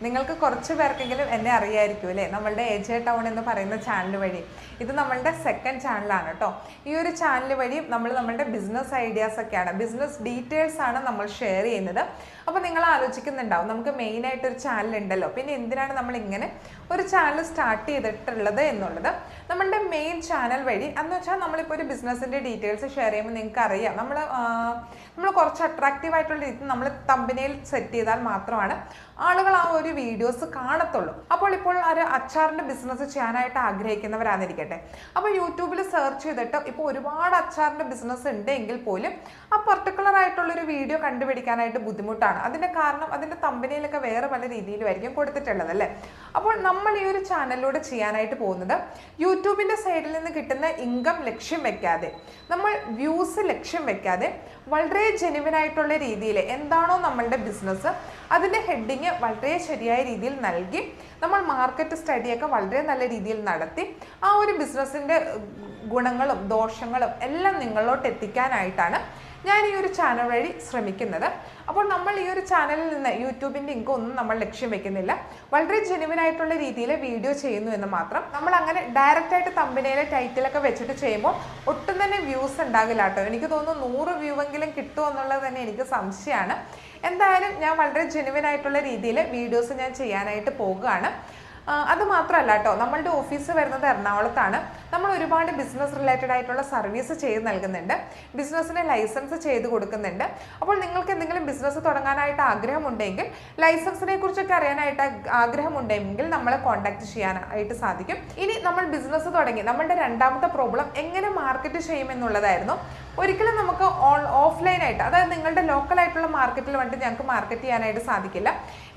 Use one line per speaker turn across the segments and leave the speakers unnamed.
നിങ്ങൾക്ക് കുറച്ച് പേർക്കെങ്കിലും എന്നെ അറിയായിരിക്കും അല്ലേ, നമ്മളുടെ AJ ടൗൺ എന്ന് പറയുന്ന ചാനൽ വഴി. ഇത് നമ്മളുടെ സെക്കൻഡ് ചാനലാണ് കേട്ടോ. ഈ ഒരു ചാനൽ വഴി നമ്മൾ നമ്മളുടെ ബിസിനസ് ഐഡിയാസ് ഒക്കെയാണ്, ബിസിനസ് ഡീറ്റെയിൽസ് ആണ് നമ്മൾ ഷെയർ ചെയ്യുന്നത്. അപ്പോൾ നിങ്ങൾ ആലോചിക്കുന്നുണ്ടാവും, നമുക്ക് മെയിനായിട്ടൊരു ചാനൽ ഉണ്ടല്ലോ, പിന്നെ എന്തിനാണ് നമ്മൾ ഇങ്ങനെ ഒരു ചാനൽ സ്റ്റാർട്ട് ചെയ്തിട്ടുള്ളത് എന്നുള്ളത്. നമ്മളുടെ മെയിൻ ചാനൽ വഴി എന്ന് വെച്ചാൽ നമ്മളിപ്പോൾ ഒരു ബിസിനസ്സിൻ്റെ ഡീറ്റെയിൽസ് ഷെയർ ചെയ്യുമ്പോൾ നിങ്ങൾക്ക് അറിയാം, നമ്മൾ കുറച്ച് അട്രാക്റ്റീവ് ആയിട്ടുള്ള രീതിയിൽ നമ്മൾ തമ്പനയിൽ സെറ്റ് ചെയ്താൽ മാത്രമാണ് ആളുകൾ ആ ഒരു വീഡിയോസ് കാണത്തുള്ളൂ. അപ്പോൾ ഇപ്പോൾ ഒരു അച്ചാറിൻ്റെ ബിസിനസ് ചെയ്യാനായിട്ട് ആഗ്രഹിക്കുന്നവരാന്നിരിക്കട്ടെ, അപ്പോൾ യൂട്യൂബിൽ സെർച്ച് ചെയ്തിട്ട് ഇപ്പോൾ ഒരുപാട് അച്ചാറിൻ്റെ ബിസിനസ് ഉണ്ടെങ്കിൽ പോലും ആ പർട്ടിക്കുലർ ആയിട്ടുള്ളൊരു വീഡിയോ കണ്ടുപിടിക്കാനായിട്ട് ബുദ്ധിമുട്ടാണ്. അതിൻ്റെ കാരണം അതിൻ്റെ തമ്പനയിലൊക്കെ വേറെ പല രീതിയിലുമായിരിക്കും കൊടുത്തിട്ടുള്ളത് അല്ലേ. അപ്പോൾ നമ്മൾ ഈ ഒരു ചാനലിലൂടെ ചെയ്യാനായിട്ട് പോകുന്നത് യൂട്യൂബിൻ്റെ സൈഡിൽ നിന്ന് കിട്ടുന്ന ഇൻകം ലക്ഷ്യം വെക്കാതെ, നമ്മൾ വ്യൂസ് ലക്ഷ്യം വെക്കാതെ, വളരെ ജെനുവിൻ ആയിട്ടുള്ള രീതിയിൽ എന്താണോ നമ്മളുടെ ബിസിനസ് അതിൻ്റെ ഹെഡിങ് വളരെ ശരിയായ രീതിയിൽ നൽകി, നമ്മൾ മാർക്കറ്റ് സ്റ്റഡിയൊക്കെ വളരെ നല്ല രീതിയിൽ നടത്തി ആ ഒരു ബിസിനസ്സിൻ്റെ ഗുണങ്ങളും ദോഷങ്ങളും എല്ലാം നിങ്ങളിലോട്ട് എത്തിക്കാനായിട്ടാണ് ഞാൻ ഈ ഒരു ചാനൽ വഴി ശ്രമിക്കുന്നത്. അപ്പോൾ നമ്മൾ ഈ ഒരു ചാനലിൽ നിന്ന് യൂട്യൂബിൻ്റെ ഇൻകം ഒന്നും നമ്മൾ ലക്ഷ്യം വെക്കുന്നില്ല, വളരെ ജെനുവിൻ ആയിട്ടുള്ള രീതിയിൽ വീഡിയോ ചെയ്യുന്നു എന്ന് മാത്രം. നമ്മൾ അങ്ങനെ ഡയറക്റ്റായിട്ട് തമ്പനയിലെ ടൈറ്റിലൊക്കെ വെച്ചിട്ട് ചെയ്യുമ്പോൾ ഒട്ടും തന്നെ വ്യൂസ് ഉണ്ടാകില്ല കേട്ടോ. എനിക്ക് തോന്നുന്നു 100 വ്യൂ എങ്കിലും കിട്ടുമോ എന്നുള്ളത് തന്നെ എനിക്ക് സംശയമാണ്. എന്തായാലും ഞാൻ വളരെ ജെനുവിൻ ആയിട്ടുള്ള രീതിയിൽ വീഡിയോസ് ഞാൻ ചെയ്യാനായിട്ട് പോകുകയാണ്. അത് മാത്രമല്ല കേട്ടോ, നമ്മളുടെ ഓഫീസ് വരുന്നത് എറണാകുളത്താണ്. നമ്മൾ ഒരുപാട് ബിസിനസ് റിലേറ്റഡ് ആയിട്ടുള്ള സർവീസ് ചെയ്ത് നൽകുന്നുണ്ട്, ബിസിനസ്സിന് ലൈസൻസ് ചെയ്ത് കൊടുക്കുന്നുണ്ട്. അപ്പോൾ നിങ്ങൾക്ക് എന്തെങ്കിലും ബിസിനസ് തുടങ്ങാനായിട്ട് ആഗ്രഹമുണ്ടെങ്കിൽ, ലൈസൻസിനെ കുറിച്ചൊക്കെ അറിയാനായിട്ട് ആഗ്രഹമുണ്ടെങ്കിൽ നമ്മളെ കോൺടാക്ട് ചെയ്യാനായിട്ട് സാധിക്കും. ഇനി നമ്മൾ ബിസിനസ് തുടങ്ങി നമ്മളുടെ രണ്ടാമത്തെ പ്രോബ്ലം എങ്ങനെ മാർക്കറ്റ് ചെയ്യുമെന്നുള്ളതായിരുന്നു. ഒരിക്കലും നമുക്ക് ഓഫ്ലൈനായിട്ട്, അതായത് നിങ്ങളുടെ ലോക്കലായിട്ടുള്ള മാർക്കറ്റിൽ വന്നിട്ട് ഞങ്ങൾക്ക് മാർക്കറ്റ് ചെയ്യാനായിട്ട് സാധിക്കില്ല.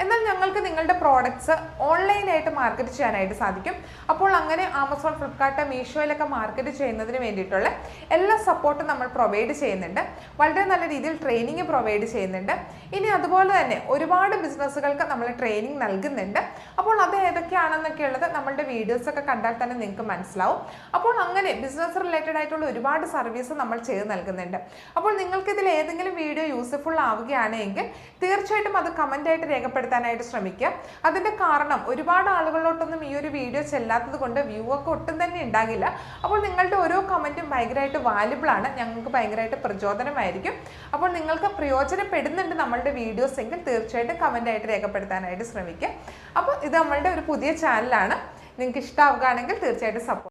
എന്നാൽ ഞങ്ങൾക്ക് നിങ്ങളുടെ പ്രോഡക്ട്സ് ഓൺലൈനായിട്ട് മാർക്കറ്റ് ചെയ്യാനായിട്ട് സാധിക്കും. അപ്പോൾ അങ്ങനെ ആമസോൺ, ഫ്ലിപ്കാർട്ട്, മീഷോയിലൊക്കെ മാർക്കറ്റ് ചെയ്യുന്നതിന് വേണ്ടിയിട്ടുള്ള എല്ലാ സപ്പോർട്ടും നമ്മൾ പ്രൊവൈഡ് ചെയ്യുന്നുണ്ട്. വളരെ നല്ല രീതിയിൽ ട്രെയിനിങ് പ്രൊവൈഡ് ചെയ്യുന്നുണ്ട്. ഇനി അതുപോലെ തന്നെ ഒരുപാട് ബിസിനസ്സുകൾക്ക് നമ്മൾ ട്രെയിനിങ് നൽകുന്നുണ്ട്. അപ്പോൾ അത് ഏതൊക്കെയാണെന്നൊക്കെ ഉള്ളത് നമ്മളുടെ വീഡിയോസൊക്കെ കണ്ടാൽ തന്നെ നിങ്ങൾക്ക് മനസ്സിലാവും. അപ്പോൾ അങ്ങനെ ബിസിനസ് റിലേറ്റഡ് ആയിട്ടുള്ള ഒരുപാട് സർവീസ് നമ്മൾ ചെയ്ത് നൽകുന്നുണ്ട്. അപ്പോൾ നിങ്ങൾക്ക് ഇതിൽ ഏതെങ്കിലും വീഡിയോ യൂസ്ഫുൾ ആവുകയാണെങ്കിൽ തീർച്ചയായിട്ടും അത് കമൻ്റായിട്ട് രേഖപ്പെടുത്താനായിട്ട് ശ്രമിക്കുക. അതിൻ്റെ കാരണം ഒരുപാട് ആളുകളിലോട്ടൊന്നും ഈ ഒരു വീഡിയോ ചെല്ലാത്തത് കൊണ്ട് വ്യൂ ഒക്കെ ഒട്ടും തന്നെ ഉണ്ടാകില്ല. അപ്പോൾ നിങ്ങളുടെ ഓരോ കമൻറ്റും ഭയങ്കരമായിട്ട് വാല്യുബിൾ ആണ്, ഞങ്ങൾക്ക് ഭയങ്കരമായിട്ട് പ്രചോദനമായിരിക്കും. അപ്പോൾ നിങ്ങൾക്ക് പ്രയോജനപ്പെടുന്നുണ്ട് നമ്മളുടെ വീഡിയോസ് എങ്കിൽ തീർച്ചയായിട്ടും കമൻ്റായിട്ട് രേഖപ്പെടുത്താനായിട്ട് ശ്രമിക്കുക. അപ്പോൾ ഇത് നമ്മളുടെ ഒരു പുതിയ ചാനലാണ്, നിങ്ങൾക്ക് ഇഷ്ടമാവുകയാണെങ്കിൽ തീർച്ചയായിട്ടും സപ്പോർട്ട്